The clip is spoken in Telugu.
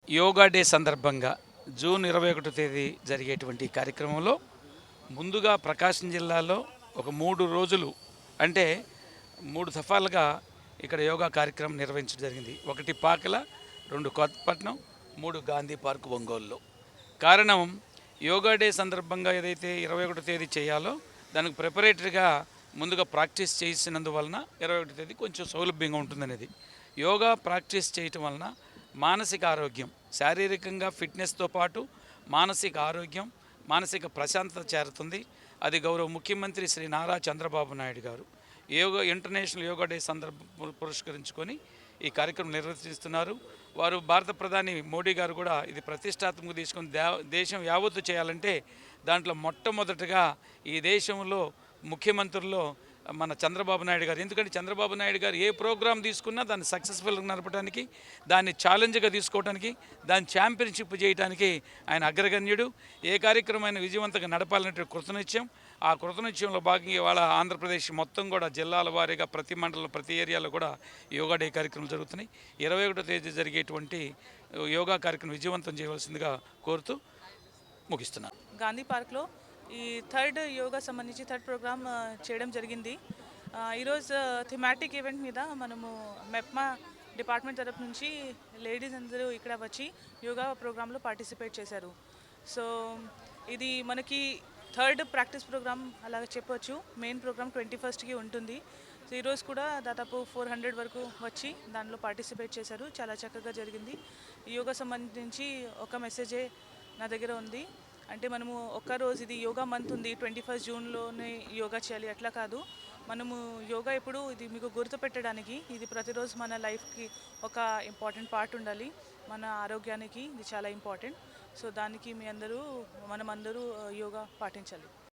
యోగా డే సందర్భంగా జూన్ 21 తేదీ జరిగేటువంటి ఈ కార్యక్రమంలో ముందుగా ప్రకాశం జిల్లాలో ఒక 3 రోజులు అంటే 3 దఫాలుగా ఇక్కడ యోగా కార్యక్రమం నిర్వహించడం జరిగింది. 1 పాకల, 2 కొత్తపట్నం, 3 గాంధీ పార్క్ ఒంగోలులో. కారణం యోగా డే సందర్భంగా ఏదైతే 21 తేదీ చేయాలో దానికి ప్రిపరేటరీగా ముందుగా ప్రాక్టీస్ చేసినందువలన 21 తేదీ కొంచెం సౌలభ్యంగా ఉంటుందనేది. యోగా ప్రాక్టీస్ చేయటం వలన మానసిక ఆరోగ్యం, శారీరకంగా ఫిట్నెస్తో పాటు మానసిక ఆరోగ్యం, మానసిక ప్రశాంతత చేరుతుంది. అది గౌరవ ముఖ్యమంత్రి శ్రీ నారా చంద్రబాబు నాయుడు గారు ఇంటర్నేషనల్ యోగా డే సందర్భం పురస్కరించుకొని ఈ కార్యక్రమం నిర్వర్తిస్తున్నారు. వారు భారత ప్రధాని మోడీ గారు కూడా ఇది ప్రతిష్టాత్మకంగా తీసుకొని దేశం యావత్తు చేయాలంటే దాంట్లో మొట్టమొదటగా ఈ దేశంలో ముఖ్యమంత్రుల్లో మన చంద్రబాబు నాయుడు గారు. ఎందుకంటే చంద్రబాబు నాయుడు గారు ఏ ప్రోగ్రాం తీసుకున్నా దాన్ని సక్సెస్ఫుల్గా నడపడానికి, దాన్ని ఛాలెంజ్గా తీసుకోవడానికి, దాన్ని ఛాంపియన్షిప్ చేయడానికి ఆయన అగ్రగణ్యుడు. ఏ కార్యక్రమాన్ని విజయవంతంగా నడపాలనే కృతనిశ్చయం. ఆ కృతనిశ్చయంలో భాగంగా ఇవాళ ఆంధ్రప్రదేశ్ మొత్తం కూడా జిల్లాల వారీగా ప్రతి మండలం, ప్రతి ఏరియాలో కూడా యోగా డే కార్యక్రమాలు జరుగుతున్నాయి. 21 తేదీ జరిగేటువంటి యోగా కార్యక్రమం విజయవంతం చేయవలసిందిగా కోరుతూ ముగిస్తున్నాను. గాంధీ పార్క్లో ఈ థర్డ్ యోగా సంబంధించి థర్డ్ ప్రోగ్రామ్ చేయడం జరిగింది. ఈరోజు థిమాటిక్ ఈవెంట్ మీద మనము మెప్మా డిపార్ట్మెంట్ తరపు నుంచి లేడీస్ అందరూ ఇక్కడ వచ్చి యోగా ప్రోగ్రాంలో పార్టిసిపేట్ చేశారు. సో ఇది మనకి థర్డ్ ప్రాక్టీస్ ప్రోగ్రామ్ అలాగ చెప్పవచ్చు. మెయిన్ ప్రోగ్రామ్ 21కి ఉంటుంది. సో ఈరోజు కూడా దాదాపు 400 వరకు వచ్చి దానిలో పార్టిసిపేట్ చేశారు. చాలా చక్కగా జరిగింది. యోగా సంబంధించి ఒక మెసేజే నా దగ్గర ఉంది. అంటే మనము ఒక్కరోజు ఇది యోగా మంత్ ఉంది, 21 జూన్లోనే యోగా చేయాలి అట్లా కాదు. మనము యోగా ఎప్పుడు ఇది మీకు గుర్తుపెట్టడానికి, ఇది ప్రతిరోజు మన లైఫ్కి ఒక ఇంపార్టెంట్ పార్ట్ ఉండాలి. మన ఆరోగ్యానికి ఇది చాలా ఇంపార్టెంట్. సో దానికి మనమందరూ యోగా పాటించాలి.